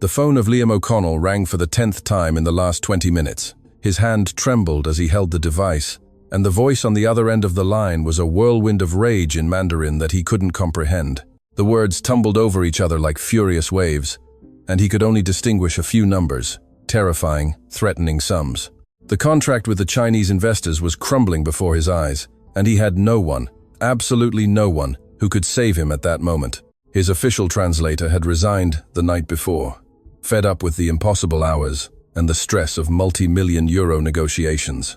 The phone of Liam O'Connell rang for the 10th time in the last 20 minutes. His hand trembled as he held the device, and the voice on the other end of the line was a whirlwind of rage in Mandarin that he couldn't comprehend. The words tumbled over each other like furious waves, and he could only distinguish a few numbers, terrifying, threatening sums. The contract with the Chinese investors was crumbling before his eyes, and he had no one, absolutely no one, who could save him at that moment. His official translator had resigned the night before, fed up with the impossible hours and the stress of multi-million euro negotiations.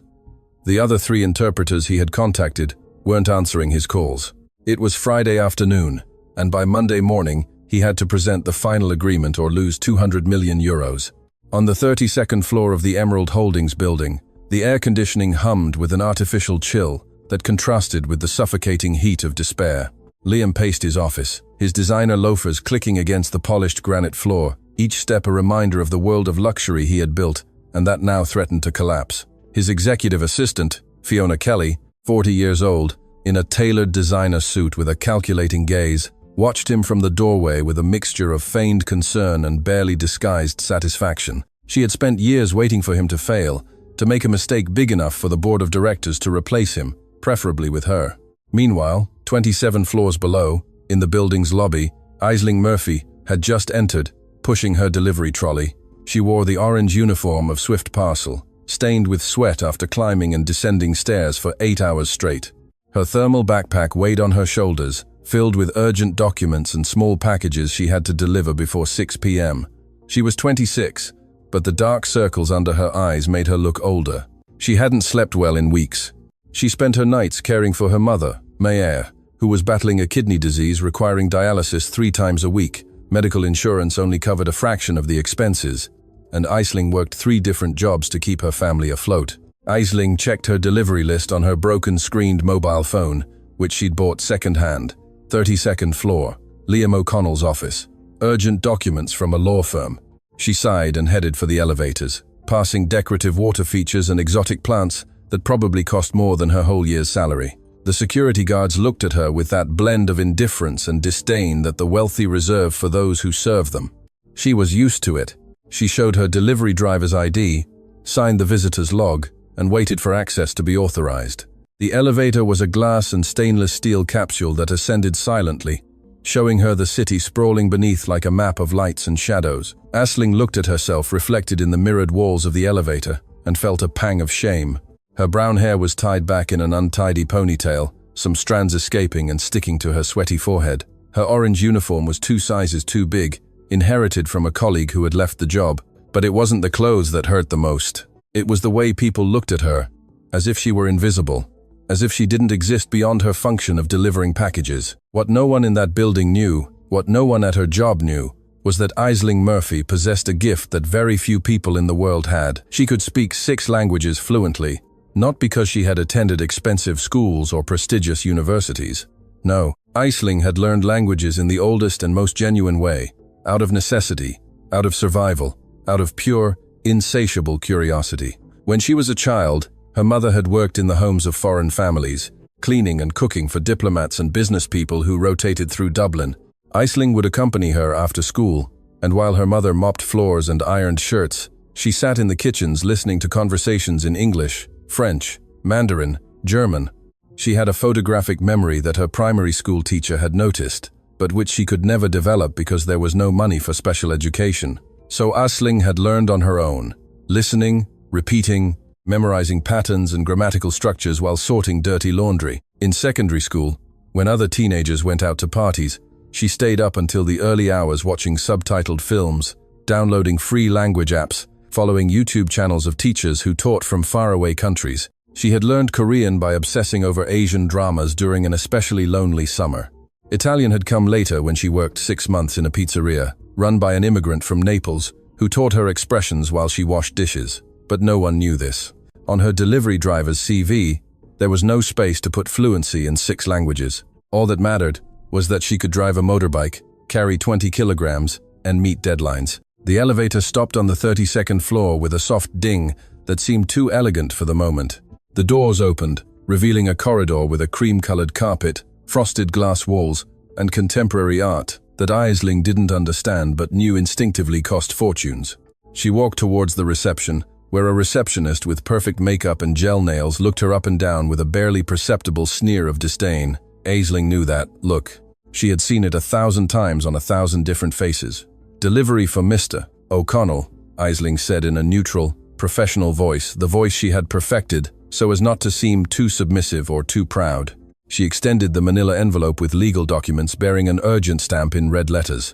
The other 3 interpreters he had contacted weren't answering his calls. It was Friday afternoon, and by Monday morning, he had to present the final agreement or lose 200 million euros. On the 32nd floor of the Emerald Holdings building, the air conditioning hummed with an artificial chill that contrasted with the suffocating heat of despair. Liam paced his office, his designer loafers clicking against the polished granite floor, each step a reminder of the world of luxury he had built and that now threatened to collapse. His executive assistant, Fiona Kelly, 40 years old, in a tailored designer suit with a calculating gaze, watched him from the doorway with a mixture of feigned concern and barely disguised satisfaction. She had spent years waiting for him to fail, to make a mistake big enough for the board of directors to replace him, preferably with her. Meanwhile, 27 floors below, in the building's lobby, Aisling Murphy had just entered, pushing her delivery trolley. She wore the orange uniform of Swift Parcel, stained with sweat after climbing and descending stairs for 8 hours straight. Her thermal backpack weighed on her shoulders, filled with urgent documents and small packages she had to deliver before 6 p.m. She was 26, but the dark circles under her eyes made her look older. She hadn't slept well in weeks. She spent her nights caring for her mother, Millionaire, who was battling a kidney disease requiring dialysis 3 times a week. Medical insurance only covered a fraction of the expenses, and Aisling worked 3 different jobs to keep her family afloat. Aisling checked her delivery list on her broken-screened mobile phone, which she'd bought second-hand. 32nd floor, Liam O'Connell's office. Urgent documents from a law firm. She sighed and headed for the elevators, passing decorative water features and exotic plants that probably cost more than her whole year's salary. The security guards looked at her with that blend of indifference and disdain that the wealthy reserve for those who serve them. She was used to it. She showed her delivery driver's ID, signed the visitor's log, and waited for access to be authorized. The elevator was a glass and stainless steel capsule that ascended silently, showing her the city sprawling beneath like a map of lights and shadows. Aisling looked at herself reflected in the mirrored walls of the elevator and felt a pang of shame. Her brown hair was tied back in an untidy ponytail, some strands escaping and sticking to her sweaty forehead. Her orange uniform was 2 sizes too big, inherited from a colleague who had left the job. But it wasn't the clothes that hurt the most. It was the way people looked at her, as if she were invisible, as if she didn't exist beyond her function of delivering packages. What no one in that building knew, what no one at her job knew, was that Aisling Murphy possessed a gift that very few people in the world had. She could speak 6 languages fluently, not because she had attended expensive schools or prestigious universities. No, Aisling had learned languages in the oldest and most genuine way, out of necessity, out of survival, out of pure, insatiable curiosity. When she was a child, her mother had worked in the homes of foreign families, cleaning and cooking for diplomats and business people who rotated through Dublin. Aisling would accompany her after school, and while her mother mopped floors and ironed shirts, she sat in the kitchens listening to conversations in English, French, Mandarin, German. She had a photographic memory that her primary school teacher had noticed, but which she could never develop because there was no money for special education. So Aisling had learned on her own, listening, repeating, memorizing patterns and grammatical structures while sorting dirty laundry. In secondary school, when other teenagers went out to parties, she stayed up until the early hours watching subtitled films, downloading free language apps, following YouTube channels of teachers who taught from faraway countries. She had learned Korean by obsessing over Asian dramas during an especially lonely summer. Italian had come later when she worked 6 months in a pizzeria, run by an immigrant from Naples, who taught her expressions while she washed dishes. But no one knew this. On her delivery driver's CV, there was no space to put fluency in 6 languages. All that mattered was that she could drive a motorbike, carry 20 kilograms, and meet deadlines. The elevator stopped on the 32nd floor with a soft ding that seemed too elegant for the moment. The doors opened, revealing a corridor with a cream-colored carpet, frosted glass walls, and contemporary art. that Aisling didn't understand but knew instinctively cost fortunes. She walked towards the reception, where a receptionist with perfect makeup and gel nails looked her up and down with a barely perceptible sneer of disdain. Aisling knew that look. She had seen it 1,000 times on 1,000 different faces. "Delivery for Mr. O'Connell," Aisling said in a neutral, professional voice, the voice she had perfected so as not to seem too submissive or too proud. She extended the manila envelope with legal documents bearing an urgent stamp in red letters.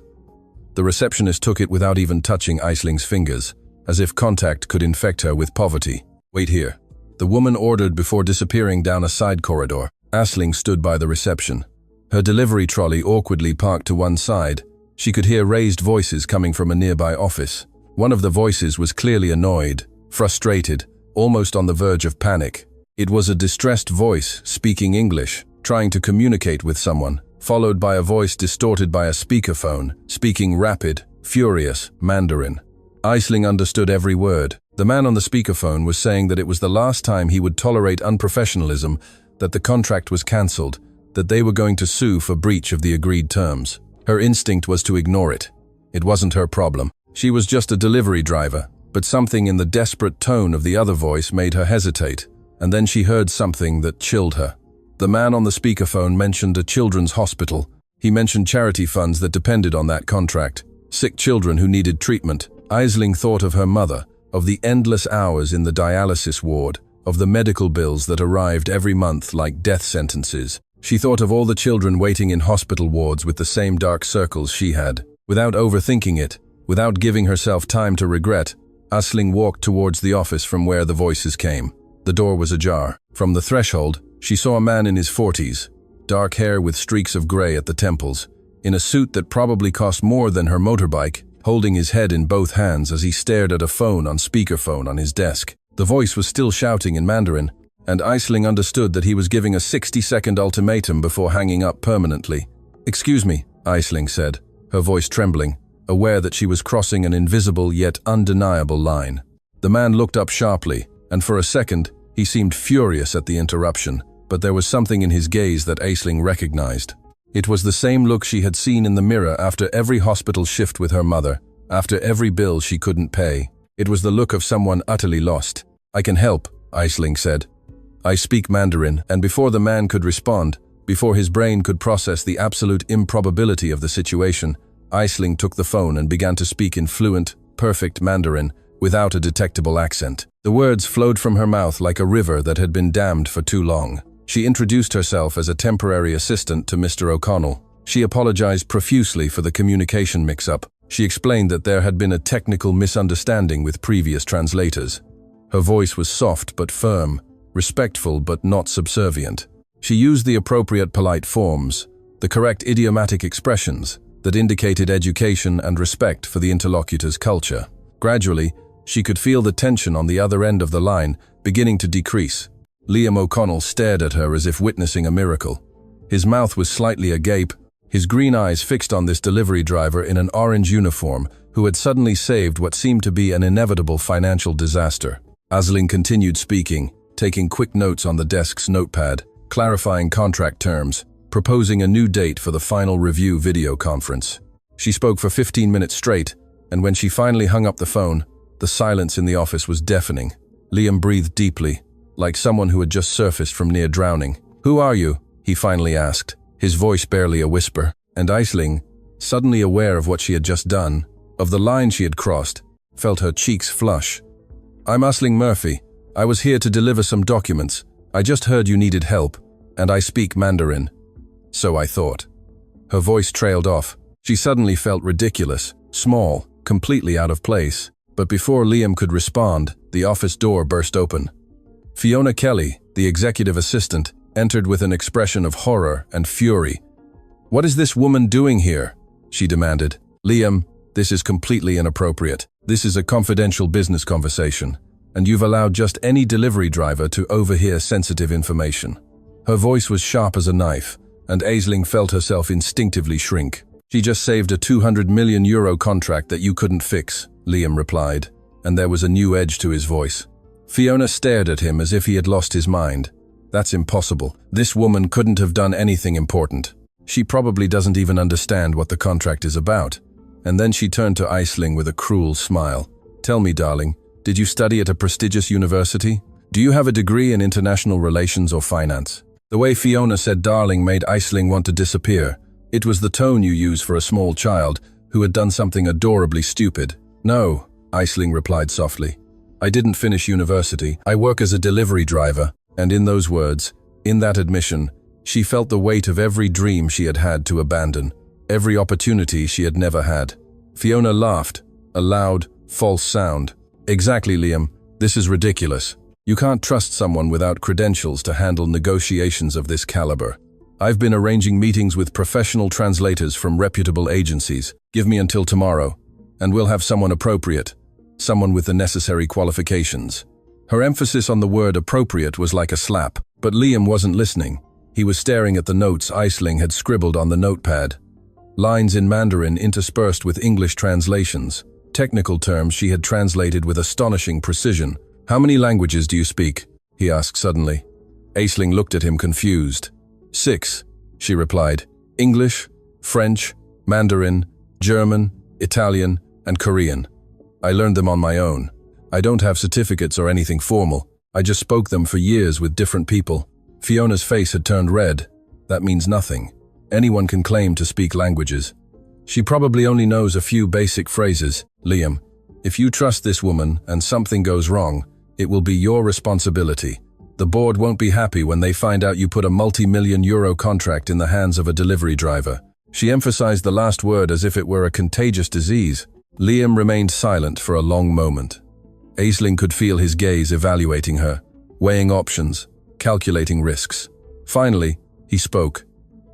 The receptionist took it without even touching Aisling's fingers, as if contact could infect her with poverty. "Wait here," the woman ordered before disappearing down a side corridor. Aisling stood by the reception. Her delivery trolley awkwardly parked to one side. She could hear raised voices coming from a nearby office. One of the voices was clearly annoyed, frustrated, almost on the verge of panic. It was a distressed voice, speaking English, trying to communicate with someone, followed by a voice distorted by a speakerphone, speaking rapid, furious Mandarin. Aisling understood every word. The man on the speakerphone was saying that it was the last time he would tolerate unprofessionalism, that the contract was cancelled, that they were going to sue for breach of the agreed terms. Her instinct was to ignore it. It wasn't her problem. She was just a delivery driver, but something in the desperate tone of the other voice made her hesitate, and then she heard something that chilled her. The man on the speakerphone mentioned a children's hospital. He mentioned charity funds that depended on that contract, sick children who needed treatment. Aisling thought of her mother, of the endless hours in the dialysis ward, of the medical bills that arrived every month like death sentences. She thought of all the children waiting in hospital wards with the same dark circles she had. Without overthinking it, without giving herself time to regret, Aisling walked towards the office from where the voices came. The door was ajar. From the threshold, she saw a man in his 40s, dark hair with streaks of grey at the temples, in a suit that probably cost more than her motorbike, holding his head in both hands as he stared at a phone on speakerphone on his desk. The voice was still shouting in Mandarin, and Aisling understood that he was giving a 60-second ultimatum before hanging up permanently. "Excuse me," Aisling said, her voice trembling, aware that she was crossing an invisible yet undeniable line. The man looked up sharply, and for a second, he seemed furious at the interruption, but there was something in his gaze that Aisling recognized. It was the same look she had seen in the mirror after every hospital shift with her mother, after every bill she couldn't pay. It was the look of someone utterly lost. "I can help," Aisling said. "I speak Mandarin," and before the man could respond, before his brain could process the absolute improbability of the situation, Aisling took the phone and began to speak in fluent, perfect Mandarin, without a detectable accent. The words flowed from her mouth like a river that had been dammed for too long. She introduced herself as a temporary assistant to Mr. O'Connell. She apologized profusely for the communication mix-up. She explained that there had been a technical misunderstanding with previous translators. Her voice was soft but firm, respectful but not subservient. She used the appropriate polite forms, the correct idiomatic expressions that indicated education and respect for the interlocutor's culture. Gradually, she could feel the tension on the other end of the line beginning to decrease. Liam O'Connell stared at her as if witnessing a miracle. His mouth was slightly agape, his green eyes fixed on this delivery driver in an orange uniform who had suddenly saved what seemed to be an inevitable financial disaster. Aisling continued speaking, taking quick notes on the desk's notepad, clarifying contract terms, proposing a new date for the final review video conference. She spoke for 15 minutes straight, and when she finally hung up the phone, the silence in the office was deafening. Liam breathed deeply, like someone who had just surfaced from near drowning. "Who are you?" he finally asked, his voice barely a whisper. And Aisling, suddenly aware of what she had just done, of the line she had crossed, felt her cheeks flush. "I'm Aisling Murphy. I was here to deliver some documents. I just heard you needed help, and I speak Mandarin." "So I thought." Her voice trailed off. She suddenly felt ridiculous, small, completely out of place. But before Liam could respond, the office door burst open. Fiona Kelly, the executive assistant, entered with an expression of horror and fury. "What is this woman doing here?" she demanded. "Liam, this is completely inappropriate. This is a confidential business conversation, and you've allowed just any delivery driver to overhear sensitive information." Her voice was sharp as a knife, and Aisling felt herself instinctively shrink. "She just saved a €200 million contract that you couldn't fix," Liam replied, and there was a new edge to his voice. Fiona stared at him as if he had lost his mind. "That's impossible. This woman couldn't have done anything important. She probably doesn't even understand what the contract is about. And then she turned to Aisling with a cruel smile. Tell me, darling, did you study at a prestigious university? Do you have a degree in international relations or finance? The way Fiona said darling made Aisling want to disappear. It was the tone you use for a small child who had done something adorably stupid. No, Aisling replied softly. I didn't finish university. I work as a delivery driver. And in those words, in that admission, she felt the weight of every dream she had had to abandon, every opportunity she had never had. Fiona laughed, a loud, false sound. Exactly, Liam. This is ridiculous. You can't trust someone without credentials to handle negotiations of this caliber. I've been arranging meetings with professional translators from reputable agencies. Give me until tomorrow, and we'll have someone appropriate, someone with the necessary qualifications. Her emphasis on the word appropriate was like a slap, but Liam wasn't listening. He was staring at the notes Aisling had scribbled on the notepad. Lines in Mandarin interspersed with English translations. Technical terms she had translated with astonishing precision. How many languages do you speak? He asked suddenly. Aisling looked at him confused. 6, she replied. English, French, Mandarin, German, Italian, and Korean. I learned them on my own. I don't have certificates or anything formal. I just spoke them for years with different people. Fiona's face had turned red. That means nothing. Anyone can claim to speak languages. She probably only knows a few basic phrases. Liam, if you trust this woman and something goes wrong, it will be your responsibility. The board won't be happy when they find out you put a multi-million euro contract in the hands of a delivery driver. She emphasized the last word as if it were a contagious disease. Liam remained silent for a long moment. Aisling could feel his gaze evaluating her, weighing options, calculating risks. Finally, he spoke.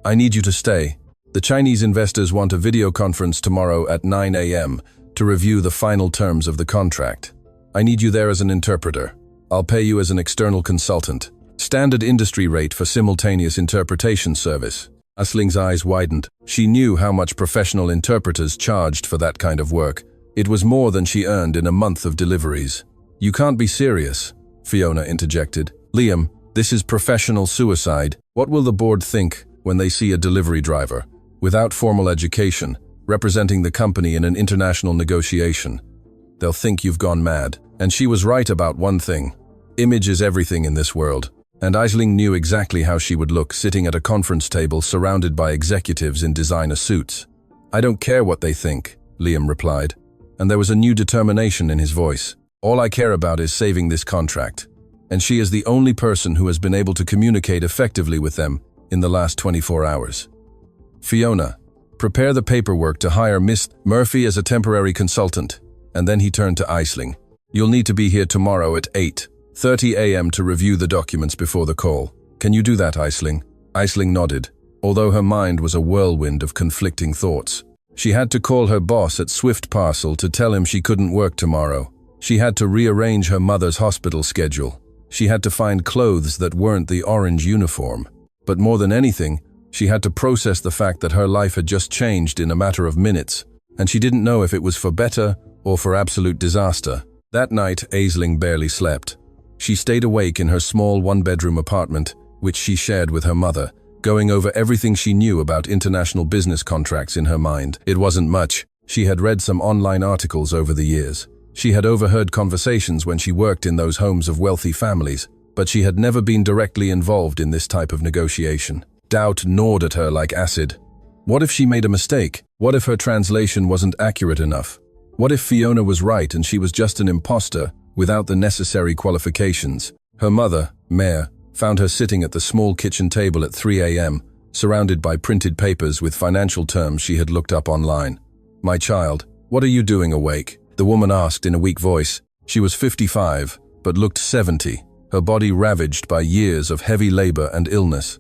I need you to stay. The Chinese investors want a video conference tomorrow at 9 a.m. to review the final terms of the contract. I need you there as an interpreter. I'll pay you as an external consultant. Standard industry rate for simultaneous interpretation service. Aisling's eyes widened. She knew how much professional interpreters charged for that kind of work. It was more than she earned in a month of deliveries. You can't be serious, Fiona interjected. Liam, this is professional suicide. What will the board think when they see a delivery driver, without formal education, representing the company in an international negotiation? They'll think you've gone mad. And she was right about one thing. Image is everything in this world. And Aisling knew exactly how she would look sitting at a conference table surrounded by executives in designer suits. I don't care what they think, Liam replied. And there was a new determination in his voice. All I care about is saving this contract. And she is the only person who has been able to communicate effectively with them in the last 24 hours. Fiona, prepare the paperwork to hire Miss Murphy as a temporary consultant. And then he turned to Aisling. You'll need to be here tomorrow at 8:30 a.m. to review the documents before the call. Can you do that, Aisling? Aisling nodded, although her mind was a whirlwind of conflicting thoughts. She had to call her boss at Swift Parcel to tell him she couldn't work tomorrow. She had to rearrange her mother's hospital schedule. She had to find clothes that weren't the orange uniform. But more than anything, she had to process the fact that her life had just changed in a matter of minutes, and she didn't know if it was for better or for absolute disaster. That night, Aisling barely slept. She stayed awake in her small one-bedroom apartment, which she shared with her mother, going over everything she knew about international business contracts in her mind. It wasn't much. She had read some online articles over the years. She had overheard conversations when she worked in those homes of wealthy families, but she had never been directly involved in this type of negotiation. Doubt gnawed at her like acid. What if she made a mistake? What if her translation wasn't accurate enough? What if Fiona was right and she was just an imposter without the necessary qualifications? Her mother, Mare, found her sitting at the small kitchen table at 3 a.m., surrounded by printed papers with financial terms she had looked up online. My child, what are you doing awake? The woman asked in a weak voice. She was 55, but looked 70, her body ravaged by years of heavy labor and illness.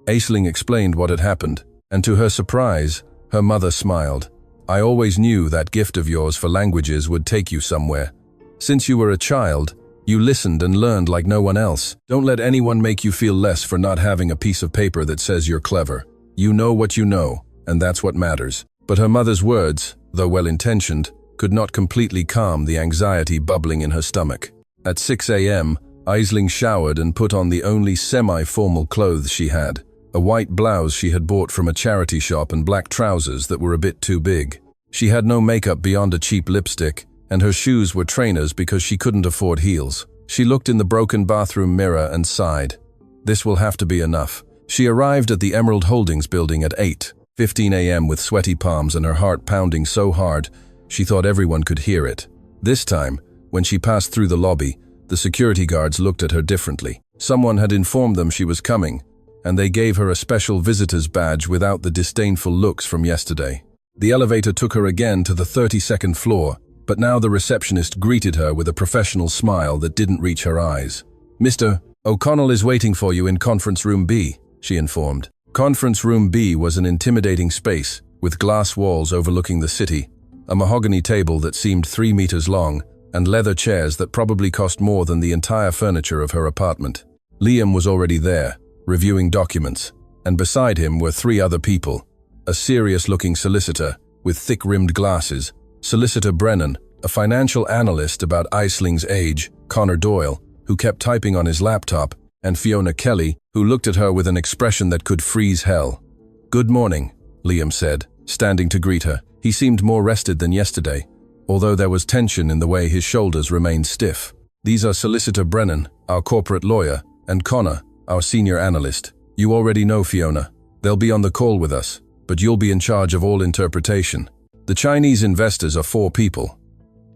Aisling explained what had happened, and to her surprise, her mother smiled. I always knew that gift of yours for languages would take you somewhere. Since you were a child, you listened and learned like no one else. Don't let anyone make you feel less for not having a piece of paper that says you're clever. You know what you know, and that's what matters. But her mother's words, though well-intentioned, could not completely calm the anxiety bubbling in her stomach. At 6 a.m., Aisling showered and put on the only semi-formal clothes she had. a white blouse she had bought from a charity shop and black trousers that were a bit too big. She had no makeup beyond a cheap lipstick, and her shoes were trainers because she couldn't afford heels. She looked in the broken bathroom mirror and sighed. This will have to be enough. She arrived at the Emerald Holdings building at 8:15 a.m. with sweaty palms and her heart pounding so hard she thought everyone could hear it. This time, when she passed through the lobby, the security guards looked at her differently. Someone had informed them she was coming, and they gave her a special visitor's badge without the disdainful looks from yesterday. The elevator took her again to the 32nd floor, but now the receptionist greeted her with a professional smile that didn't reach her eyes. "Mr. O'Connell is waiting for you in Conference Room B," she informed. Conference Room B was an intimidating space, with glass walls overlooking the city, a mahogany table that seemed 3 meters long, and leather chairs that probably cost more than the entire furniture of her apartment. Liam was already there, reviewing documents, and beside him were 3 other people. A serious-looking solicitor, with thick-rimmed glasses, Solicitor Brennan, a financial analyst about Aisling's age, Connor Doyle, who kept typing on his laptop, and Fiona Kelly, who looked at her with an expression that could freeze hell. "Good morning," Liam said, standing to greet her. He seemed more rested than yesterday, although there was tension in the way his shoulders remained stiff. "These are Solicitor Brennan, our corporate lawyer, and Connor, our senior analyst. You already know Fiona. They'll be on the call with us, but you'll be in charge of all interpretation. The Chinese investors are 4 people.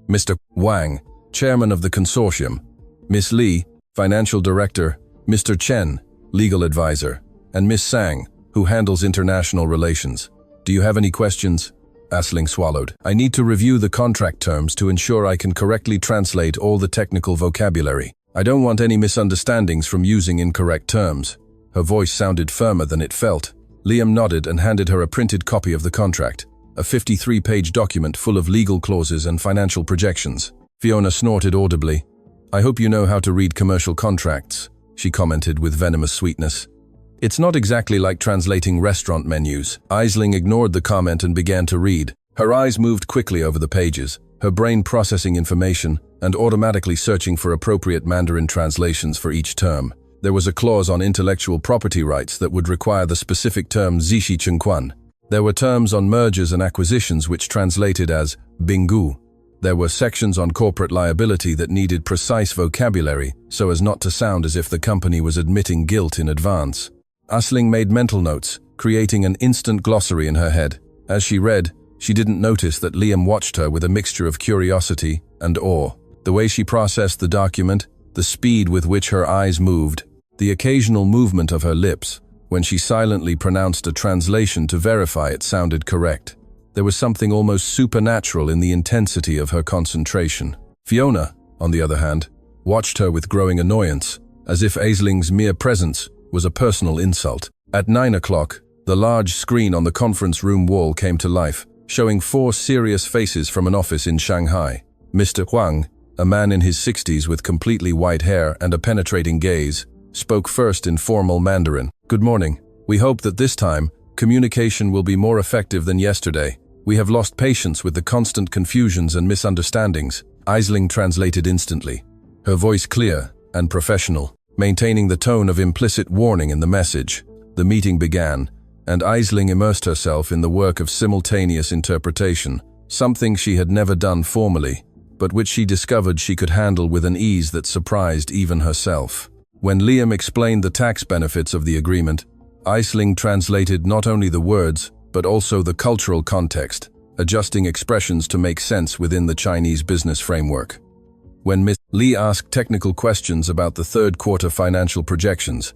Mr. Wang, chairman of the consortium, Miss Li, financial director, Mr. Chen, legal advisor, and Miss Sang, who handles international relations. Do you have any questions?" Aisling swallowed. "I need to review the contract terms to ensure I can correctly translate all the technical vocabulary. I don't want any misunderstandings from using incorrect terms." Her voice sounded firmer than it felt. Liam nodded and handed her a printed copy of the contract, a 53-page document full of legal clauses and financial projections. Fiona snorted audibly. "I hope you know how to read commercial contracts," she commented with venomous sweetness. "It's not exactly like translating restaurant menus." Aisling ignored the comment and began to read. Her eyes moved quickly over the pages, her brain processing information and automatically searching for appropriate Mandarin translations for each term. There was a clause on intellectual property rights that would require the specific term Zishi Chengquan. There were terms on mergers and acquisitions which translated as Bingu. There were sections on corporate liability that needed precise vocabulary so as not to sound as if the company was admitting guilt in advance. Aisling made mental notes, creating an instant glossary in her head. As she read, she didn't notice that Liam watched her with a mixture of curiosity and awe. The way she processed the document, the speed with which her eyes moved, the occasional movement of her lips, when she silently pronounced a translation to verify it sounded correct. There was something almost supernatural in the intensity of her concentration. Fiona, on the other hand, watched her with growing annoyance, as if Aisling's mere presence was a personal insult. At 9 o'clock, the large screen on the conference room wall came to life, showing 4 serious faces from an office in Shanghai. Mr. Huang, a man in his 60s with completely white hair and a penetrating gaze, spoke first in formal Mandarin. "Good morning. We hope that this time, communication will be more effective than yesterday. We have lost patience with the constant confusions and misunderstandings." Aisling translated instantly, her voice clear and professional, maintaining the tone of implicit warning in the message. The meeting began, and Aisling immersed herself in the work of simultaneous interpretation, something she had never done formally, but which she discovered she could handle with an ease that surprised even herself. When Liam explained the tax benefits of the agreement, Aisling translated not only the words, but also the cultural context, adjusting expressions to make sense within the Chinese business framework. When Ms. Li asked technical questions about the third quarter financial projections,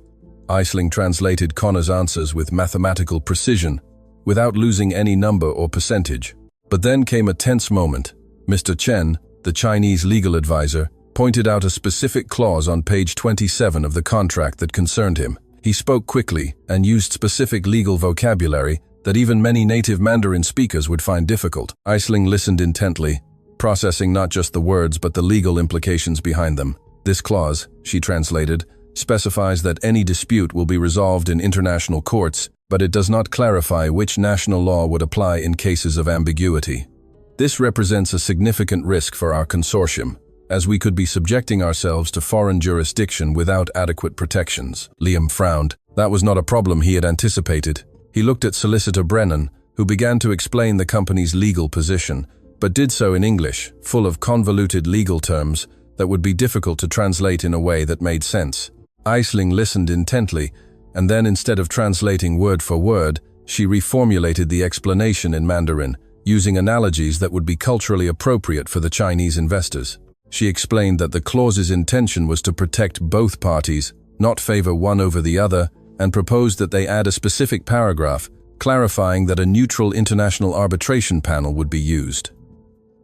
Aisling translated Connor's answers with mathematical precision, without losing any number or percentage. But then came a tense moment. Mr. Chen, the Chinese legal advisor, pointed out a specific clause on page 27 of the contract that concerned him. He spoke quickly and used specific legal vocabulary that even many native Mandarin speakers would find difficult. Aisling listened intently, processing not just the words but the legal implications behind them. "This clause," she translated, "specifies that any dispute will be resolved in international courts, but it does not clarify which national law would apply in cases of ambiguity. This represents a significant risk for our consortium, as we could be subjecting ourselves to foreign jurisdiction without adequate protections." Liam frowned. That was not a problem he had anticipated. He looked at Solicitor Brennan, who began to explain the company's legal position, but did so in English, full of convoluted legal terms that would be difficult to translate in a way that made sense. Aisling listened intently, and then instead of translating word for word, she reformulated the explanation in Mandarin, using analogies that would be culturally appropriate for the Chinese investors. She explained that the clause's intention was to protect both parties, not favor one over the other, and proposed that they add a specific paragraph clarifying that a neutral international arbitration panel would be used.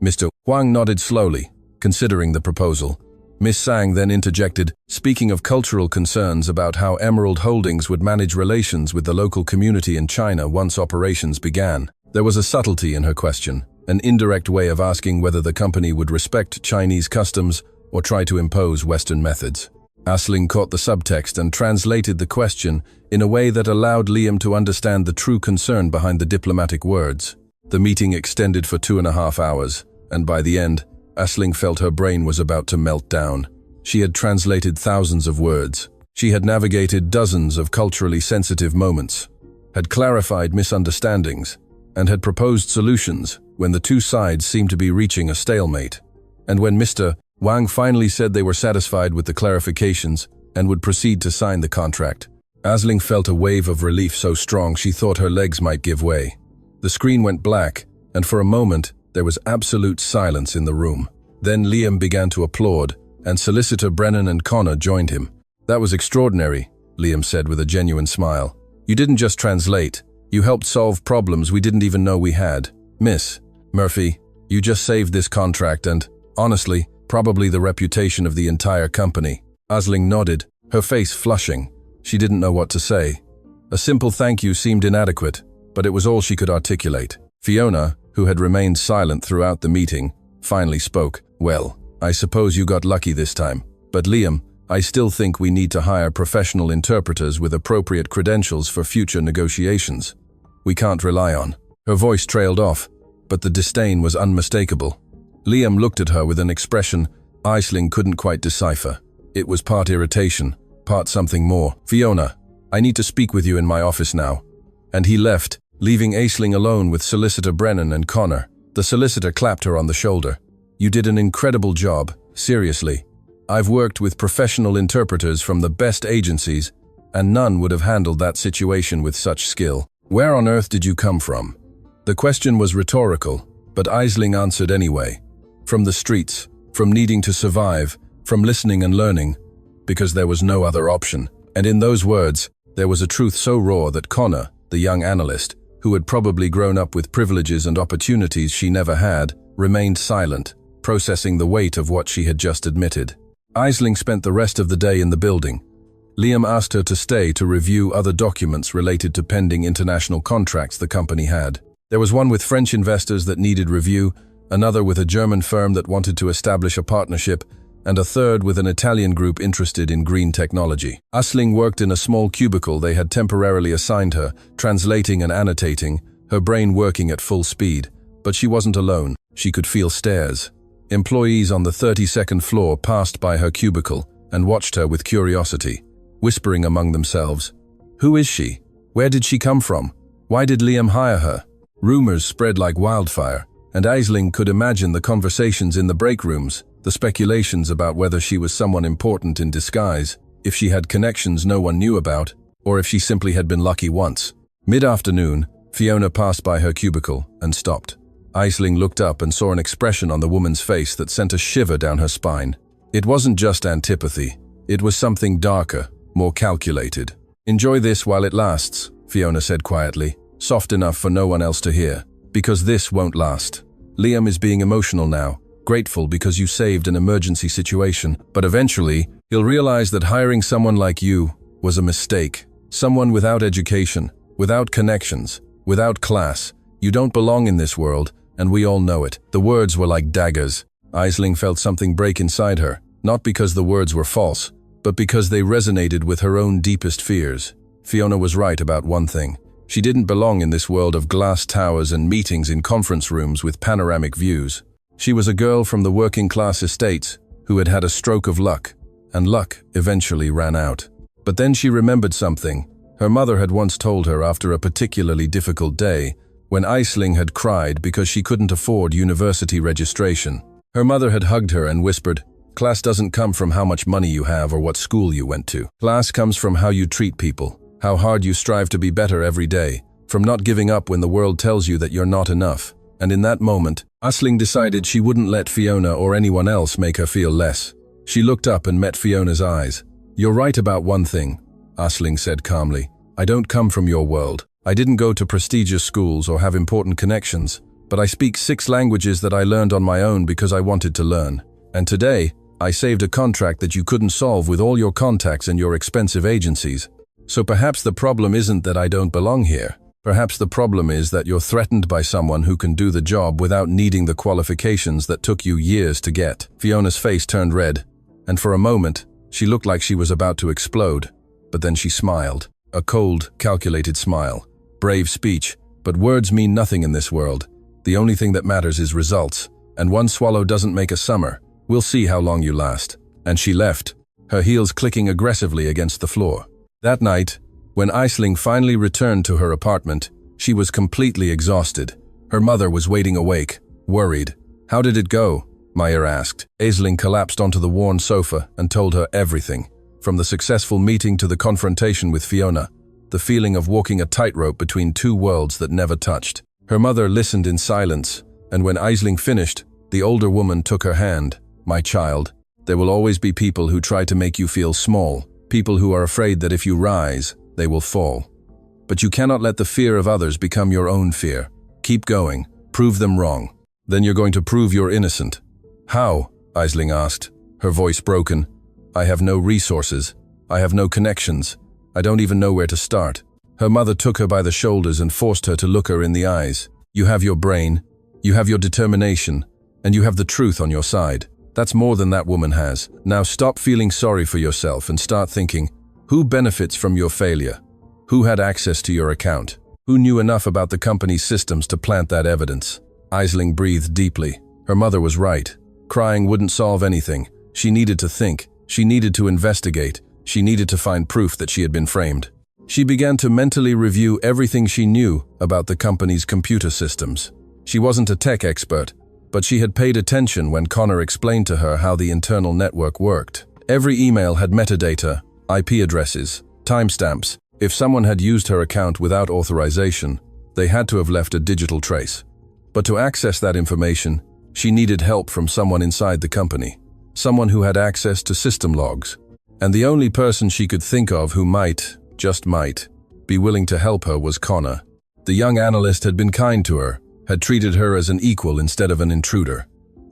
Mr. Huang nodded slowly, considering the proposal. Miss Sang then interjected, speaking of cultural concerns about how Emerald Holdings would manage relations with the local community in China once operations began. There was a subtlety in her question, an indirect way of asking whether the company would respect Chinese customs or try to impose Western methods. Aisling caught the subtext and translated the question in a way that allowed Liam to understand the true concern behind the diplomatic words. The meeting extended for 2.5 hours, and by the end, Aisling felt her brain was about to melt down. She had translated thousands of words. She had navigated dozens of culturally sensitive moments, had clarified misunderstandings, and had proposed solutions when the two sides seemed to be reaching a stalemate. And when Mr. Wang finally said they were satisfied with the clarifications and would proceed to sign the contract, Aisling felt a wave of relief so strong she thought her legs might give way. The screen went black, and for a moment, there was absolute silence in the room. Then Liam began to applaud, and Solicitor Brennan and Connor joined him. "That was extraordinary," Liam said with a genuine smile. "You didn't just translate, you helped solve problems we didn't even know we had. Miss Murphy, you just saved this contract and, honestly, probably the reputation of the entire company." Aisling nodded, her face flushing. She didn't know what to say. A simple thank you seemed inadequate, but it was all she could articulate. Fiona, who had remained silent throughout the meeting, finally spoke. "Well, I suppose you got lucky this time. But Liam, I still think we need to hire professional interpreters with appropriate credentials for future negotiations. We can't rely on." Her voice trailed off, but the disdain was unmistakable. Liam looked at her with an expression Aisling couldn't quite decipher. It was part irritation, part something more. "Fiona, I need to speak with you in my office now." And he left, leaving Aisling alone with Solicitor Brennan and Connor. The solicitor clapped her on the shoulder. "You did an incredible job, seriously. I've worked with professional interpreters from the best agencies, and none would have handled that situation with such skill. Where on earth did you come from?" The question was rhetorical, but Aisling answered anyway. From the streets, from needing to survive, from listening and learning, because there was no other option. And in those words, there was a truth so raw that Connor, the young analyst, who had probably grown up with privileges and opportunities she never had, remained silent, processing the weight of what she had just admitted. Aisling spent the rest of the day in the building. Liam asked her to stay to review other documents related to pending international contracts the company had. There was one with French investors that needed review, another with a German firm that wanted to establish a partnership, and a third with an Italian group interested in green technology. Aisling worked in a small cubicle they had temporarily assigned her, translating and annotating, her brain working at full speed. But she wasn't alone. She could feel stares. Employees on the 32nd floor passed by her cubicle and watched her with curiosity, whispering among themselves, "Who is she? Where did she come from? Why did Liam hire her?" Rumors spread like wildfire, and Aisling could imagine the conversations in the break rooms, the speculations about whether she was someone important in disguise, if she had connections no one knew about, or if she simply had been lucky once. Mid-afternoon, Fiona passed by her cubicle and stopped. Aisling looked up and saw an expression on the woman's face that sent a shiver down her spine. It wasn't just antipathy. It was something darker, more calculated. "Enjoy this while it lasts," Fiona said quietly, soft enough for no one else to hear. "Because this won't last. Liam is being emotional now, grateful because you saved an emergency situation, but eventually, he'll realize that hiring someone like you was a mistake. Someone without education, without connections, without class. You don't belong in this world, and we all know it." The words were like daggers. Aisling felt something break inside her, not because the words were false, but because they resonated with her own deepest fears. Fiona was right about one thing. She didn't belong in this world of glass towers and meetings in conference rooms with panoramic views. She was a girl from the working-class estates who had had a stroke of luck, and luck eventually ran out. But then she remembered something. Her mother had once told her after a particularly difficult day, when Aisling had cried because she couldn't afford university registration. Her mother had hugged her and whispered, "Class doesn't come from how much money you have or what school you went to. Class comes from how you treat people, how hard you strive to be better every day, from not giving up when the world tells you that you're not enough." And in that moment, Aisling decided she wouldn't let Fiona or anyone else make her feel less. She looked up and met Fiona's eyes. "You're right about one thing," Aisling said calmly. "I don't come from your world. I didn't go to prestigious schools or have important connections, but I speak 6 languages that I learned on my own because I wanted to learn. And today, I saved a contract that you couldn't solve with all your contacts and your expensive agencies. So perhaps the problem isn't that I don't belong here. Perhaps the problem is that you're threatened by someone who can do the job without needing the qualifications that took you years to get." Fiona's face turned red, and for a moment, she looked like she was about to explode. But then she smiled. A cold, calculated smile. Brave speech, but words mean nothing in this world. The only thing that matters is results, and one swallow doesn't make a summer. We'll see how long you last. And she left, her heels clicking aggressively against the floor. That night, when Aisling finally returned to her apartment, she was completely exhausted. Her mother was waiting awake, worried. "How did it go?" Meyer asked. Aisling collapsed onto the worn sofa and told her everything. From the successful meeting to the confrontation with Fiona, the feeling of walking a tightrope between 2 worlds that never touched. Her mother listened in silence, and when Aisling finished, the older woman took her hand. "My child, there will always be people who try to make you feel small, people who are afraid that if you rise, they will fall. But you cannot let the fear of others become your own fear. Keep going, prove them wrong. Then you're going to prove you're innocent." "How?" Aisling asked, her voice broken. "I have no resources. I have no connections. I don't even know where to start." Her mother took her by the shoulders and forced her to look her in the eyes. "You have your brain, you have your determination, and you have the truth on your side. That's more than that woman has. Now stop feeling sorry for yourself and start thinking, who benefits from your failure? Who had access to your account? Who knew enough about the company's systems to plant that evidence?" Aisling breathed deeply. Her mother was right. Crying wouldn't solve anything. She needed to think. She needed to investigate. She needed to find proof that she had been framed. She began to mentally review everything she knew about the company's computer systems. She wasn't a tech expert, but she had paid attention when Connor explained to her how the internal network worked. Every email had metadata, IP addresses, timestamps. If someone had used her account without authorization, they had to have left a digital trace. But to access that information, she needed help from someone inside the company, someone who had access to system logs. And the only person she could think of who might, just might, be willing to help her was Connor. The young analyst had been kind to her, had treated her as an equal instead of an intruder.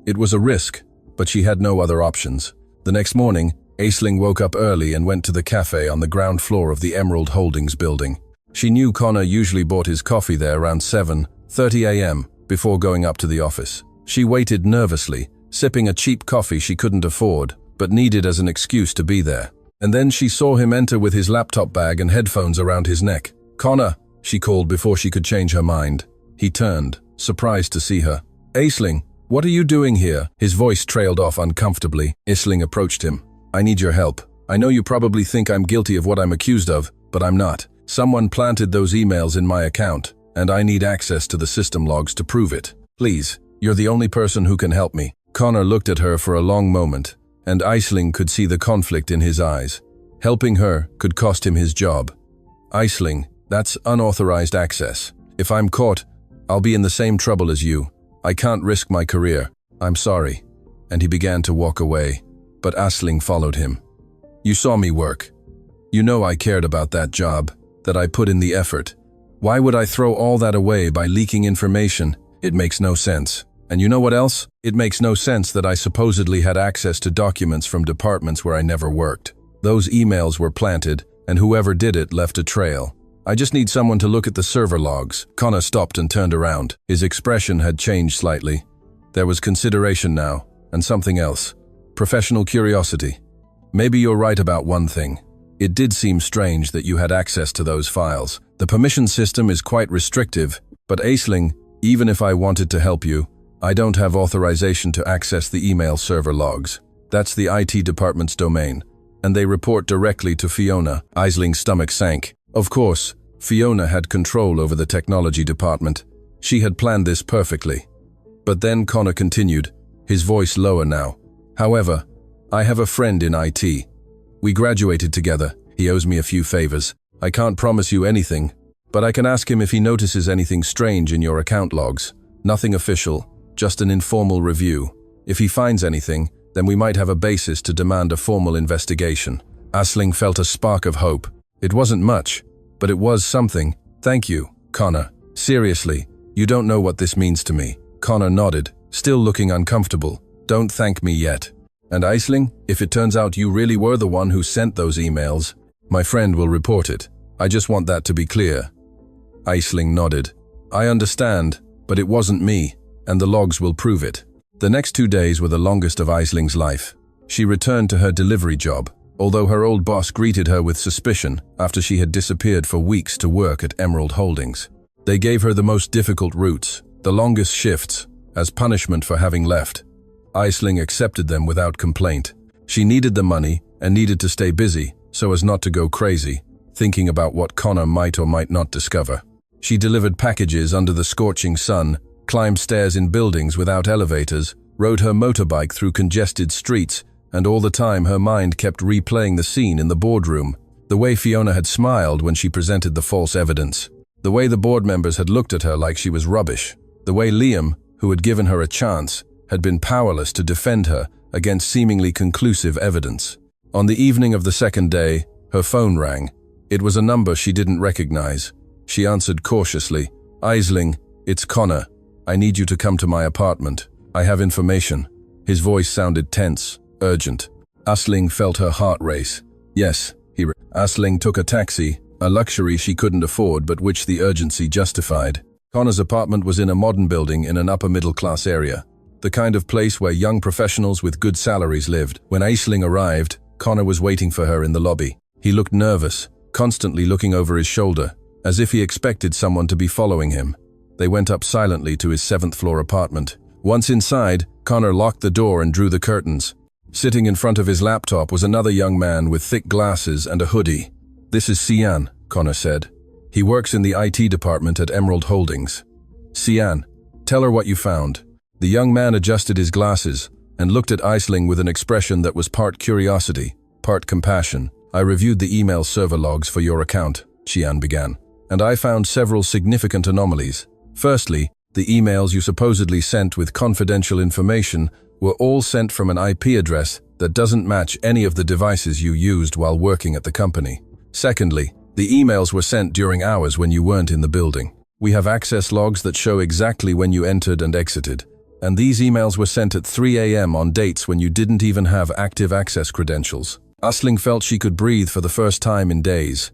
It was a risk, but she had no other options. The next morning, Aisling woke up early and went to the cafe on the ground floor of the Emerald Holdings building. She knew Connor usually bought his coffee there around 7:30 a.m. before going up to the office. She waited nervously, sipping a cheap coffee she couldn't afford, but needed as an excuse to be there. And then she saw him enter with his laptop bag and headphones around his neck. "Connor," she called before she could change her mind. He turned, surprised to see her. "Aisling, what are you doing here?" His voice trailed off uncomfortably. Aisling approached him. "I need your help. I know you probably think I'm guilty of what I'm accused of, but I'm not. Someone planted those emails in my account, and I need access to the system logs to prove it. Please, you're the only person who can help me." Connor looked at her for a long moment, and Aisling could see the conflict in his eyes. Helping her could cost him his job. "Aisling, that's unauthorized access. If I'm caught, I'll be in the same trouble as you. I can't risk my career. I'm sorry." And he began to walk away, but Aisling followed him. "You saw me work. You know I cared about that job, that I put in the effort. Why would I throw all that away by leaking information? It makes no sense. And you know what else? It makes no sense that I supposedly had access to documents from departments where I never worked. Those emails were planted, and whoever did it left a trail. I just need someone to look at the server logs." Connor stopped and turned around. His expression had changed slightly. There was consideration now, and something else. Professional curiosity. "Maybe you're right about one thing. It did seem strange that you had access to those files. The permission system is quite restrictive, but Aisling, even if I wanted to help you, I don't have authorization to access the email server logs. That's the IT department's domain, and they report directly to Fiona." Aisling's stomach sank. Of course, Fiona had control over the technology department. She had planned this perfectly. But then Connor continued, his voice lower now. However, I have a friend in IT. We graduated together. He owes me a few favors. I can't promise you anything, but I can ask him if he notices anything strange in your account logs. Nothing official, just an informal review. If he finds anything, then we might have a basis to demand a formal investigation. Aisling felt a spark of hope. It wasn't much, but it was something. Thank you, Connor. Seriously, you don't know what this means to me. Connor nodded, still looking uncomfortable. Don't thank me yet. And Aisling, if it turns out you really were the one who sent those emails, my friend will report it. I just want that to be clear. Aisling nodded. I understand, but it wasn't me, and the logs will prove it. The next 2 days were the longest of Aisling's life. She returned to her delivery job, although her old boss greeted her with suspicion after she had disappeared for weeks to work at Emerald Holdings. They gave her the most difficult routes, the longest shifts, as punishment for having left. Aisling accepted them without complaint. She needed the money and needed to stay busy so as not to go crazy, thinking about what Connor might or might not discover. She delivered packages under the scorching sun, climbed stairs in buildings without elevators, rode her motorbike through congested streets, and all the time her mind kept replaying the scene in the boardroom, the way Fiona had smiled when she presented the false evidence, the way the board members had looked at her like she was rubbish, the way Liam, who had given her a chance, had been powerless to defend her against seemingly conclusive evidence. On the evening of the second day, her phone rang. It was a number she didn't recognize. She answered cautiously. Aisling, it's Connor. I need you to come to my apartment. I have information. His voice sounded tense, urgent. Aisling felt her heart race. Yes, Aisling took a taxi, a luxury she couldn't afford but which the urgency justified. Connor's apartment was in a modern building in an upper-middle-class area, the kind of place where young professionals with good salaries lived. When Aisling arrived, Connor was waiting for her in the lobby. He looked nervous, constantly looking over his shoulder, as if he expected someone to be following him. They went up silently to his 7th-floor apartment. Once inside, Connor locked the door and drew the curtains. Sitting in front of his laptop was another young man with thick glasses and a hoodie. This is Sian, Connor said. He works in the IT department at Emerald Holdings. Sian, tell her what you found. The young man adjusted his glasses and looked at Aisling with an expression that was part curiosity, part compassion. I reviewed the email server logs for your account, Sian began, and I found several significant anomalies. Firstly, the emails you supposedly sent with confidential information were all sent from an IP address that doesn't match any of the devices you used while working at the company. Secondly, the emails were sent during hours when you weren't in the building. We have access logs that show exactly when you entered and exited, and these emails were sent at 3 a.m. on dates when you didn't even have active access credentials. Aisling felt she could breathe for the first time in days.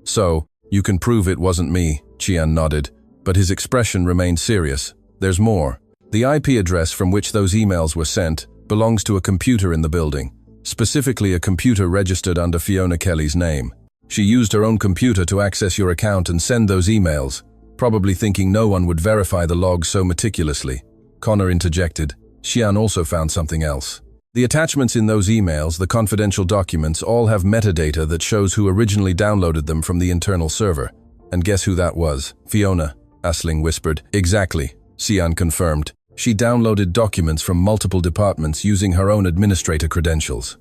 So, you can prove it wasn't me, Chian nodded, but his expression remained serious. There's more. The IP address from which those emails were sent belongs to a computer in the building, specifically a computer registered under Fiona Kelly's name. She used her own computer to access your account and send those emails, probably thinking no one would verify the logs so meticulously. Connor interjected. Xian also found something else. The attachments in those emails, the confidential documents, all have metadata that shows who originally downloaded them from the internal server. And guess who that was? Fiona, Aisling whispered. Exactly, Xian confirmed. She downloaded documents from multiple departments using her own administrator credentials.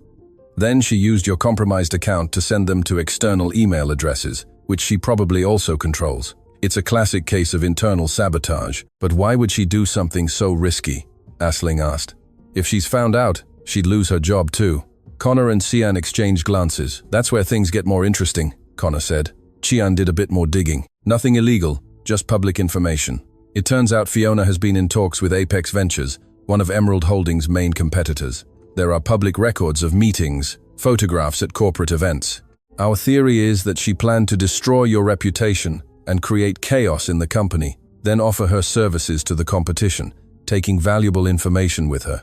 Then she used your compromised account to send them to external email addresses, which she probably also controls. It's a classic case of internal sabotage, but why would she do something so risky? Aisling asked. If she's found out, she'd lose her job too. Connor and Xian exchanged glances. That's where things get more interesting, Connor said. Xian did a bit more digging. Nothing illegal, just public information. It turns out Fiona has been in talks with Apex Ventures, one of Emerald Holdings' main competitors. There are public records of meetings, photographs at corporate events. Our theory is that she planned to destroy your reputation and create chaos in the company, then offer her services to the competition, taking valuable information with her.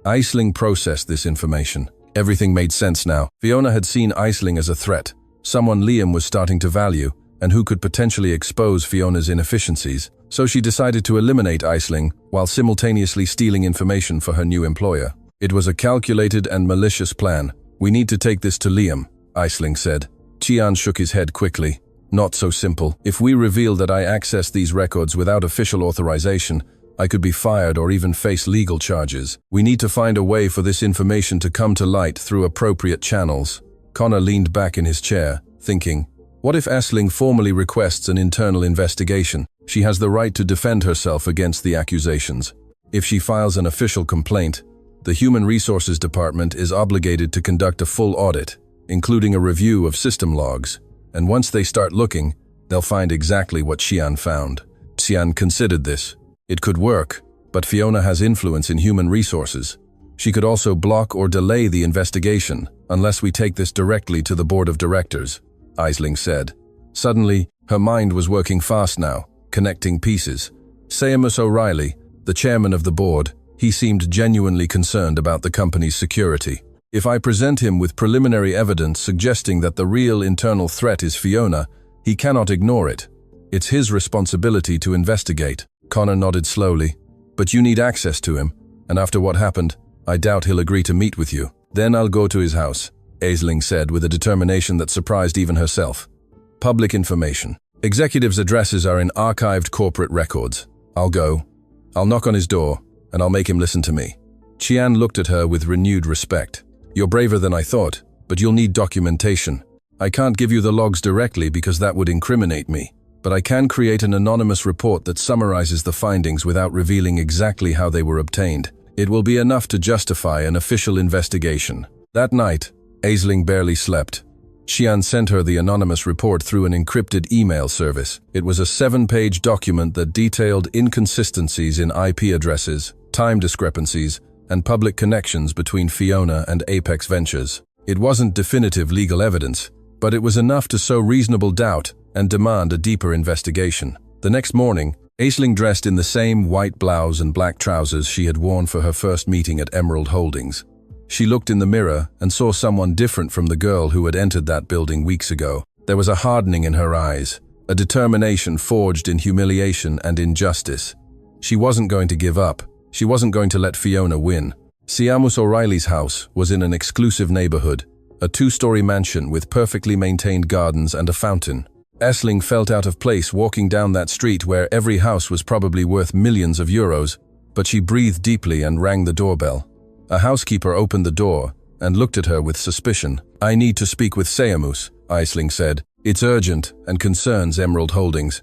Aisling processed this information. Everything made sense now. Fiona had seen Aisling as a threat, someone Liam was starting to value, and who could potentially expose Fiona's inefficiencies. So she decided to eliminate Aisling while simultaneously stealing information for her new employer. It was a calculated and malicious plan. We need to take this to Liam, Aisling said. Qian shook his head quickly. Not so simple. If we reveal that I accessed these records without official authorization, I could be fired or even face legal charges. We need to find a way for this information to come to light through appropriate channels. Connor leaned back in his chair, thinking, what if Aisling formally requests an internal investigation? She has the right to defend herself against the accusations. If she files an official complaint, the Human Resources Department is obligated to conduct a full audit, including a review of system logs. And once they start looking, they'll find exactly what Qian found. Qian considered this. It could work, but Fiona has influence in human resources. She could also block or delay the investigation, unless we take this directly to the board of directors, Aisling said. Suddenly, her mind was working fast now, connecting pieces. Seamus O'Reilly, the chairman of the board, he seemed genuinely concerned about the company's security. If I present him with preliminary evidence suggesting that the real internal threat is Fiona, he cannot ignore it. It's his responsibility to investigate. Connor nodded slowly. But you need access to him, and after what happened, I doubt he'll agree to meet with you. Then I'll go to his house, Aisling said with a determination that surprised even herself. Public information. Executives' addresses are in archived corporate records. I'll go. I'll knock on his door, and I'll make him listen to me. Qian looked at her with renewed respect. You're braver than I thought, but you'll need documentation. I can't give you the logs directly because that would incriminate me, but I can create an anonymous report that summarizes the findings without revealing exactly how they were obtained. It will be enough to justify an official investigation. That night, Aisling barely slept. Qian sent her the anonymous report through an encrypted email service. It was a 7-page document that detailed inconsistencies in IP addresses, time discrepancies, and public connections between Fiona and Apex Ventures. It wasn't definitive legal evidence, but it was enough to sow reasonable doubt and demand a deeper investigation. The next morning, Aisling dressed in the same white blouse and black trousers she had worn for her first meeting at Emerald Holdings. She looked in the mirror and saw someone different from the girl who had entered that building weeks ago. There was a hardening in her eyes, a determination forged in humiliation and injustice. She wasn't going to give up. She wasn't going to let Fiona win. Seamus O'Reilly's house was in an exclusive neighborhood, a 2-story mansion with perfectly maintained gardens and a fountain. Aisling felt out of place walking down that street where every house was probably worth millions of euros, but she breathed deeply and rang the doorbell. A housekeeper opened the door and looked at her with suspicion. I need to speak with Seamus, Aisling said. It's urgent and concerns Emerald Holdings.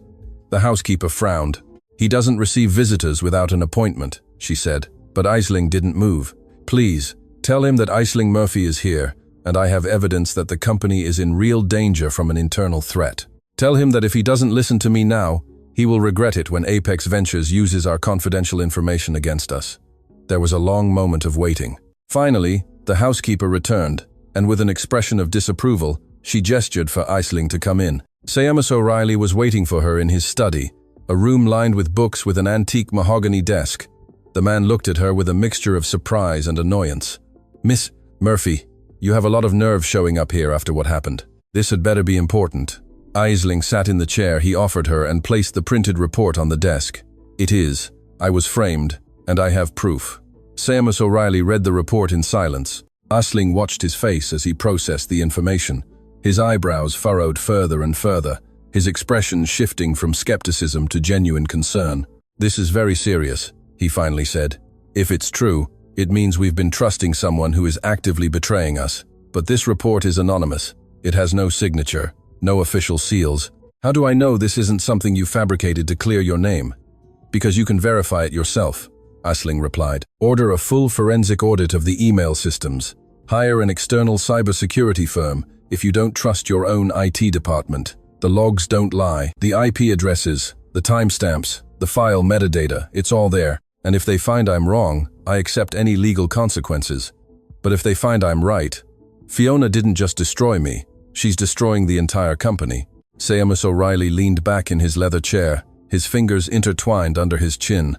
The housekeeper frowned. He doesn't receive visitors without an appointment, she said, but Aisling didn't move. Please, tell him that Aisling Murphy is here, and I have evidence that the company is in real danger from an internal threat. Tell him that if he doesn't listen to me now, he will regret it when Apex Ventures uses our confidential information against us. There was a long moment of waiting. Finally, the housekeeper returned, and with an expression of disapproval, she gestured for Aisling to come in. Seamus O'Reilly was waiting for her in his study, a room lined with books with an antique mahogany desk. The man looked at her with a mixture of surprise and annoyance. Miss Murphy, you have a lot of nerve showing up here after what happened. This had better be important. Aisling sat in the chair he offered her and placed the printed report on the desk. It is. I was framed, and I have proof. Seamus O'Reilly read the report in silence. Aisling watched his face as he processed the information. His eyebrows furrowed further and further, his expression shifting from skepticism to genuine concern. This is very serious, he finally said. If it's true, it means we've been trusting someone who is actively betraying us. But this report is anonymous. It has no signature, no official seals. How do I know this isn't something you fabricated to clear your name? Because you can verify it yourself, Aisling replied. Order a full forensic audit of the email systems. Hire an external cybersecurity firm if you don't trust your own IT department. The logs don't lie. The IP addresses, the timestamps, the file metadata, it's all there. And if they find I'm wrong, I accept any legal consequences. But if they find I'm right, Fiona didn't just destroy me, she's destroying the entire company. Seamus O'Reilly leaned back in his leather chair, his fingers intertwined under his chin.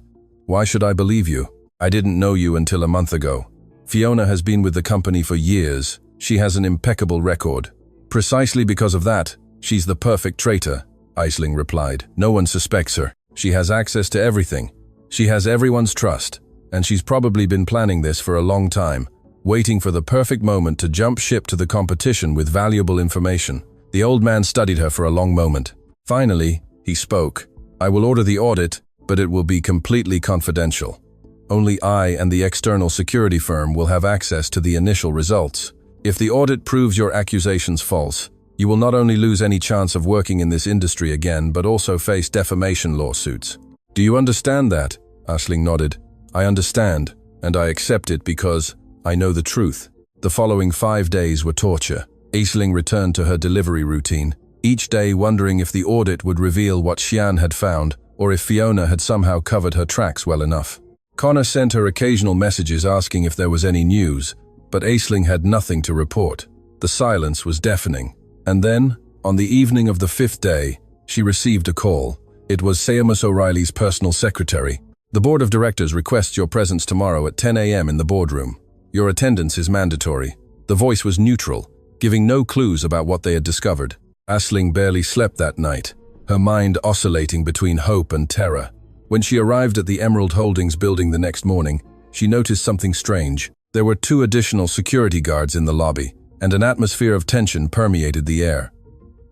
Why should I believe you? I didn't know you until a month ago. Fiona has been with the company for years. She has an impeccable record. Precisely because of that, she's the perfect traitor, Aisling replied. No one suspects her. She has access to everything. She has everyone's trust, and she's probably been planning this for a long time, waiting for the perfect moment to jump ship to the competition with valuable information. The old man studied her for a long moment. Finally, he spoke. "I will order the audit, but it will be completely confidential. Only I and the external security firm will have access to the initial results. If the audit proves your accusations false, you will not only lose any chance of working in this industry again, but also face defamation lawsuits." "Do you understand that?" Aisling nodded. "I understand, and I accept it because I know the truth." The following 5 days were torture. Aisling returned to her delivery routine, each day wondering if the audit would reveal what Xian had found, or if Fiona had somehow covered her tracks well enough. Connor sent her occasional messages asking if there was any news, but Aisling had nothing to report. The silence was deafening. And then, on the evening of the 5th day, she received a call. It was Seamus O'Reilly's personal secretary. "The board of directors requests your presence tomorrow at 10 a.m. in the boardroom. Your attendance is mandatory." The voice was neutral, giving no clues about what they had discovered. Aisling barely slept that night, her mind oscillating between hope and terror. When she arrived at the Emerald Holdings building the next morning, she noticed something strange. There were 2 additional security guards in the lobby, and an atmosphere of tension permeated the air.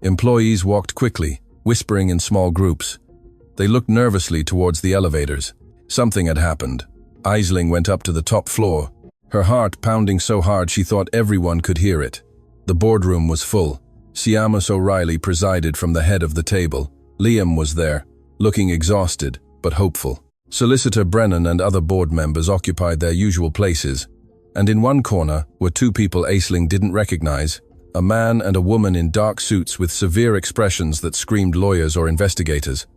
Employees walked quickly, whispering in small groups. They looked nervously towards the elevators. Something had happened. Aisling went up to the top floor, her heart pounding so hard she thought everyone could hear it. The boardroom was full. Seamus O'Reilly presided from the head of the table. Liam was there, looking exhausted, but hopeful. Solicitor Brennan and other board members occupied their usual places, and in one corner were 2 people Aisling didn't recognize, a man and a woman in dark suits with severe expressions that screamed lawyers or investigators.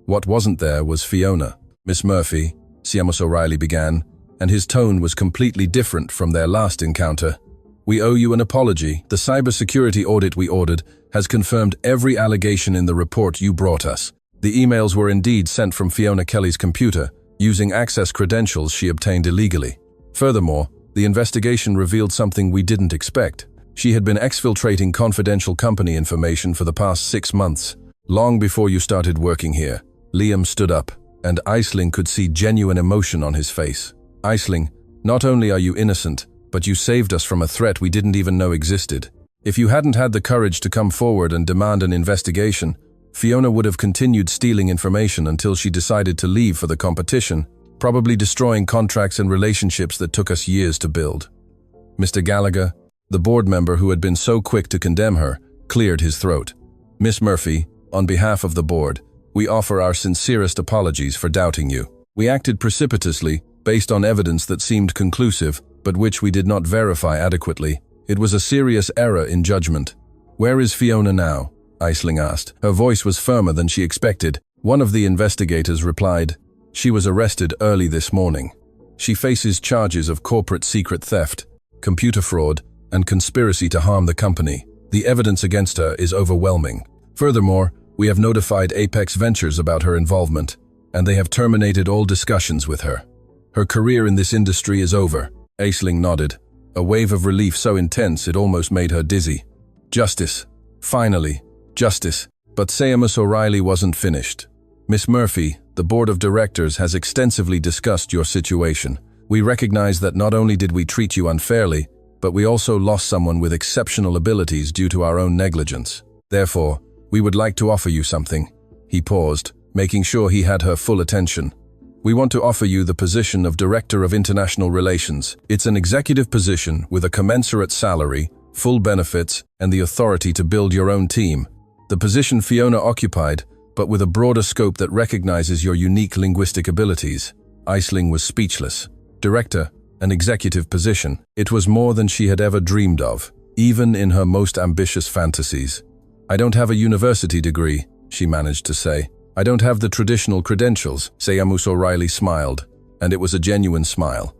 What wasn't there was Fiona. "Miss Murphy," Seamus O'Reilly began, and his tone was completely different from their last encounter. "We owe you an apology. The cybersecurity audit we ordered has confirmed every allegation in the report you brought us. The emails were indeed sent from Fiona Kelly's computer, using access credentials she obtained illegally. Furthermore, the investigation revealed something we didn't expect. She had been exfiltrating confidential company information for the past 6 months, long before you started working here." Liam stood up, and Aisling could see genuine emotion on his face. "Aisling, not only are you innocent, but you saved us from a threat we didn't even know existed. If you hadn't had the courage to come forward and demand an investigation, Fiona would have continued stealing information until she decided to leave for the competition, probably destroying contracts and relationships that took us years to build." Mr. Gallagher, the board member who had been so quick to condemn her, cleared his throat. "Miss Murphy, on behalf of the board, we offer our sincerest apologies for doubting you. We acted precipitously, based on evidence that seemed conclusive, but which we did not verify adequately. It was a serious error in judgment." "Where is Fiona now?" Aisling asked. Her voice was firmer than she expected. One of the investigators replied, "She was arrested early this morning. She faces charges of corporate secret theft, computer fraud, and conspiracy to harm the company. The evidence against her is overwhelming. Furthermore, we have notified Apex Ventures about her involvement, and they have terminated all discussions with her. Her career in this industry is over." Aisling nodded, a wave of relief so intense it almost made her dizzy. "Justice. Finally, justice." But Seamus O'Reilly wasn't finished. "Miss Murphy, the board of directors has extensively discussed your situation. We recognize that not only did we treat you unfairly, but we also lost someone with exceptional abilities due to our own negligence. Therefore, we would like to offer you something." He paused, making sure he had her full attention. "We want to offer you the position of Director of International Relations. It's an executive position with a commensurate salary, full benefits, and the authority to build your own team. The position Fiona occupied, but with a broader scope that recognizes your unique linguistic abilities." Aisling was speechless. Director, an executive position. It was more than she had ever dreamed of, even in her most ambitious fantasies. "I don't have a university degree," she managed to say. "I don't have the traditional credentials." Seamus O'Reilly smiled, and it was a genuine smile.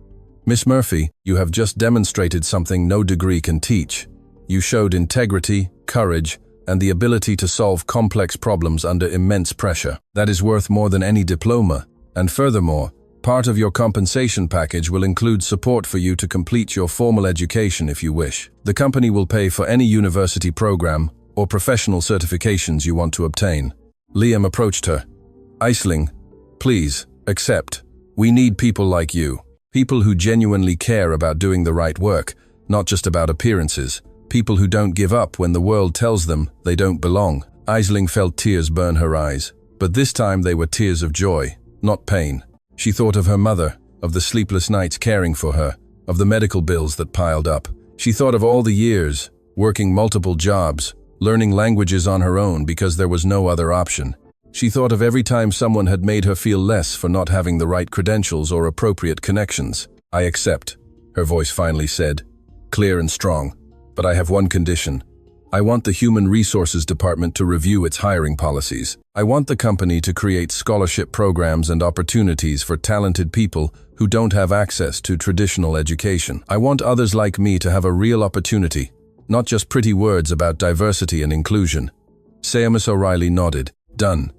"Miss Murphy, you have just demonstrated something no degree can teach. You showed integrity, courage, and the ability to solve complex problems under immense pressure. That is worth more than any diploma, and furthermore, part of your compensation package will include support for you to complete your formal education if you wish. The company will pay for any university program or professional certifications you want to obtain." Liam approached her. "Aisling, please, accept. We need people like you. People who genuinely care about doing the right work, not just about appearances. People who don't give up when the world tells them they don't belong. Aisling felt tears burn her eyes, but this time they were tears of joy, not pain. She thought of her mother, of the sleepless nights caring for her, of the medical bills that piled up. She thought of all the years, working multiple jobs, learning languages on her own because there was no other option. She thought of every time someone had made her feel less for not having the right credentials or appropriate connections. "I accept," her voice finally said, clear and strong. "But I have one condition. I want the Human Resources Department to review its hiring policies. I want the company to create scholarship programs and opportunities for talented people who don't have access to traditional education. I want others like me to have a real opportunity, not just pretty words about diversity and inclusion." Seamus O'Reilly nodded. "Done.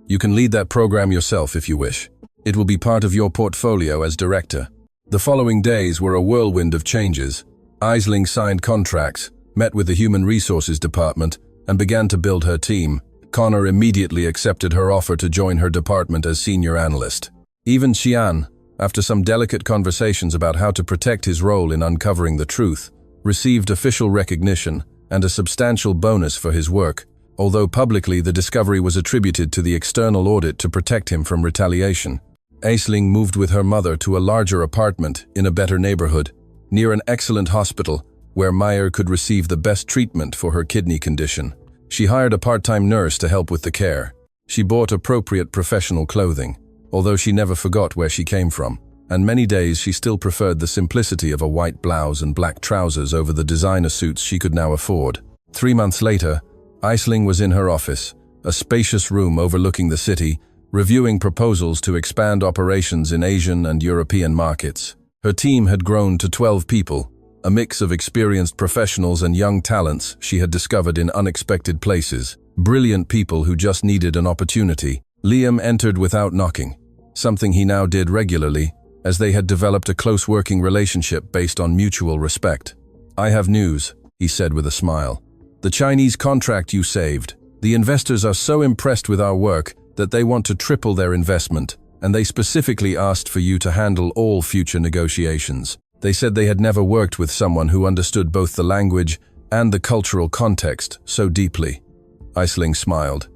You can lead that program yourself if you wish. It will be part of your portfolio as director." The following days were a whirlwind of changes. Aisling signed contracts, met with the Human Resources Department, and began to build her team. Connor immediately accepted her offer to join her department as senior analyst. Even Xian, after some delicate conversations about how to protect his role in uncovering the truth, received official recognition and a substantial bonus for his work, although publicly the discovery was attributed to the external audit to protect him from retaliation. Aisling moved with her mother to a larger apartment in a better neighborhood, near an excellent hospital where Meyer could receive the best treatment for her kidney condition. She hired a part-time nurse to help with the care. She bought appropriate professional clothing, although she never forgot where she came from, and many days she still preferred the simplicity of a white blouse and black trousers over the designer suits she could now afford. 3 months later, Aisling was in her office, a spacious room overlooking the city, reviewing proposals to expand operations in Asian and European markets. Her team had grown to 12 people, a mix of experienced professionals and young talents she had discovered in unexpected places. Brilliant people who just needed an opportunity. Liam entered without knocking, something he now did regularly, as they had developed a close working relationship based on mutual respect. "I have news," he said with a smile. "The Chinese contract you saved. The investors are so impressed with our work that they want to triple their investment, and they specifically asked for you to handle all future negotiations. They said they had never worked with someone who understood both the language and the cultural context so deeply." Aisling smiled.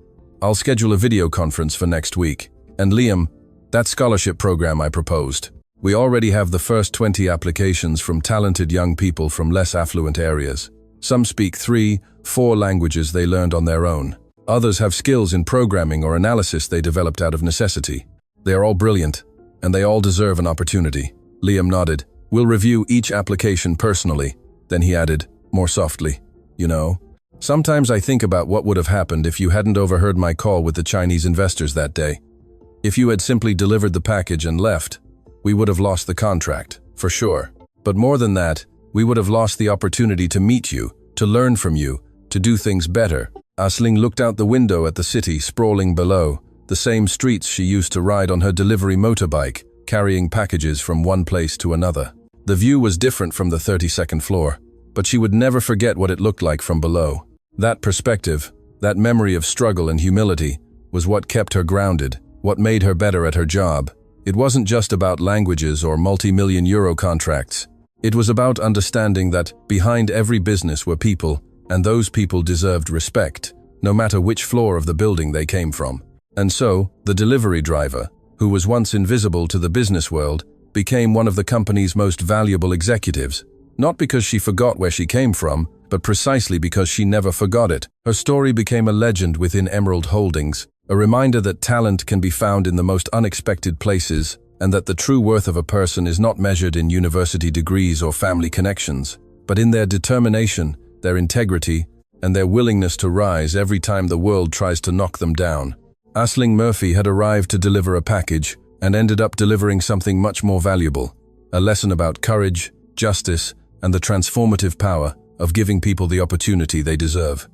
"I'll schedule a video conference for next week. And Liam, that scholarship program I proposed. We already have the first 20 applications from talented young people from less affluent areas. Some speak 3, 4 languages they learned on their own. Others have skills in programming or analysis they developed out of necessity. They are all brilliant, and they all deserve an opportunity." Liam nodded. "We'll review each application personally." Then he added, more softly, "You know, sometimes I think about what would have happened if you hadn't overheard my call with the Chinese investors that day. If you had simply delivered the package and left, we would have lost the contract, for sure. But more than that, we would have lost the opportunity to meet you, to learn from you, to do things better." Aisling looked out the window at the city sprawling below, the same streets she used to ride on her delivery motorbike, carrying packages from one place to another. The view was different from the 32nd floor, but she would never forget what it looked like from below. That perspective, that memory of struggle and humility, was what kept her grounded, what made her better at her job. It wasn't just about languages or multi-million euro contracts. It was about understanding that behind every business were people, and those people deserved respect, no matter which floor of the building they came from. And so, the delivery driver, who was once invisible to the business world, became one of the company's most valuable executives, not because she forgot where she came from, but precisely because she never forgot it. Her story became a legend within Emerald Holdings, a reminder that talent can be found in the most unexpected places, and that the true worth of a person is not measured in university degrees or family connections, but in their determination, their integrity, and their willingness to rise every time the world tries to knock them down. Aisling Murphy had arrived to deliver a package and ended up delivering something much more valuable, a lesson about courage, justice, and the transformative power of giving people the opportunity they deserve.